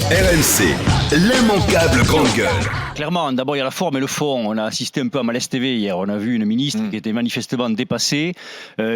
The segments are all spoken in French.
RMC, l'immanquable grande gueule. Clairement, d'abord il y a la forme et le fond. On a assisté un peu à Malaise TV hier. On a vu une ministre qui était manifestement dépassée,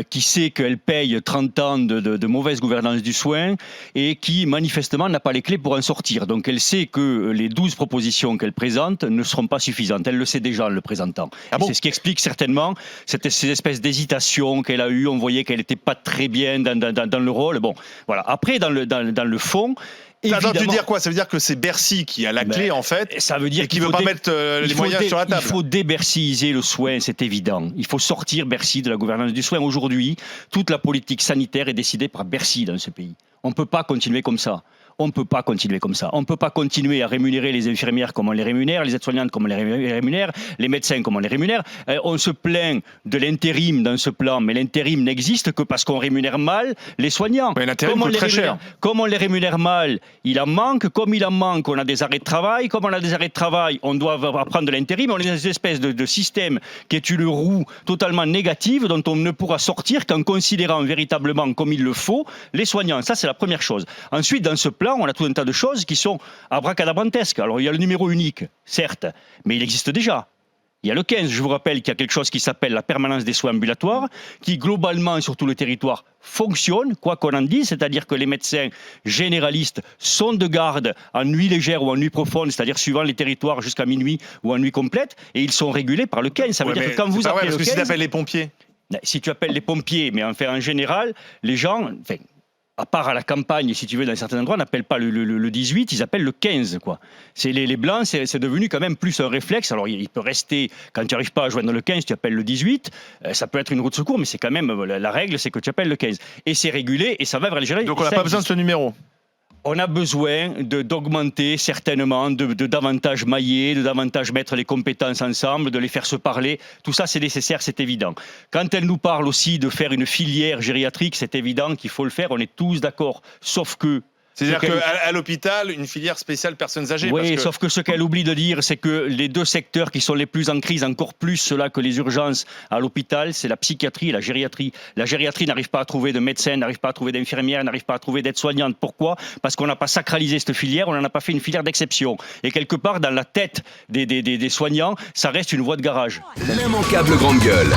qui sait qu'elle paye 30 ans de mauvaise gouvernance du soin et qui manifestement n'a pas les clés pour en sortir. Donc elle sait que les 12 propositions qu'elle présente ne seront pas suffisantes. Elle le sait déjà en le présentant. C'est ce qui explique certainement ces espèces d'hésitation qu'elle a eues. On voyait qu'elle n'était pas très bien dans le rôle. Bon, voilà. Après, dans le fond... Ça veut dire quoi? Ça veut dire que c'est Bercy qui a la clé en fait, ça veut dire et qui ne veut pas mettre les moyens sur la table. Il faut débercyiser le soin, c'est évident. Il faut sortir Bercy de la gouvernance du soin. Aujourd'hui, toute la politique sanitaire est décidée par Bercy dans ce pays. On ne peut pas continuer comme ça. On ne peut pas continuer comme ça. On ne peut pas continuer à rémunérer les infirmières comme on les rémunère, les aides-soignantes comme on les rémunère, les médecins comme on les rémunère. On se plaint de l'intérim dans ce plan, mais l'intérim n'existe que parce qu'on rémunère mal les soignants. Mais l'intérim coûte très cher. Comme on les rémunère mal, il en manque. Comme il en manque, on a des arrêts de travail. Comme on a des arrêts de travail, on doit apprendre de l'intérim. On est dans une espèce de système qui est une roue totalement négative dont on ne pourra sortir qu'en considérant véritablement comme il le faut les soignants. Ça, c'est la première chose. Ensuite, dans ce plan, on a tout un tas de choses qui sont abracadabrantesques. Alors, il y a le numéro unique, certes, mais il existe déjà. Il y a le 15, je vous rappelle qu'il y a quelque chose qui s'appelle la permanence des soins ambulatoires, qui globalement, sur tout le territoire, fonctionne, quoi qu'on en dise, c'est-à-dire que les médecins généralistes sont de garde en nuit légère ou en nuit profonde, c'est-à-dire suivant les territoires jusqu'à minuit ou en nuit complète, et ils sont régulés par le 15. Ça veut dire que quand vous appelez le 15... si tu appelles les pompiers... Si tu appelles les pompiers, mais en général, les gens... à part à la campagne, si tu veux, dans certains endroits, on n'appelle pas le 18, ils appellent le 15, quoi. C'est les Blancs, c'est devenu quand même plus un réflexe. Alors, il peut rester, quand tu n'arrives pas à joindre le 15, tu appelles le 18. Ça peut être une roue de secours, mais c'est quand même, la règle, c'est que tu appelles le 15. Et c'est régulé, et ça va vers les généralistes. Donc, on n'a pas besoin de ce numéro. On a besoin d'augmenter certainement, de davantage mailler, de davantage mettre les compétences ensemble, de les faire se parler. Tout ça, c'est nécessaire, c'est évident. Quand elle nous parle aussi de faire une filière gériatrique, c'est évident qu'il faut le faire, on est tous d'accord. Sauf que... C'est-à-dire qu'à l'hôpital, une filière spéciale personnes âgées. Oui, sauf que ce qu'elle oublie de dire, c'est que les deux secteurs qui sont les plus en crise, encore plus cela que les urgences à l'hôpital, c'est la psychiatrie et la gériatrie. La gériatrie n'arrive pas à trouver de médecins, n'arrive pas à trouver d'infirmières, n'arrive pas à trouver d'aides-soignantes. Pourquoi ? Parce qu'on n'a pas sacralisé cette filière, on n'en a pas fait une filière d'exception. Et quelque part, dans la tête des soignants, ça reste une voie de garage. L'immanquable grande gueule.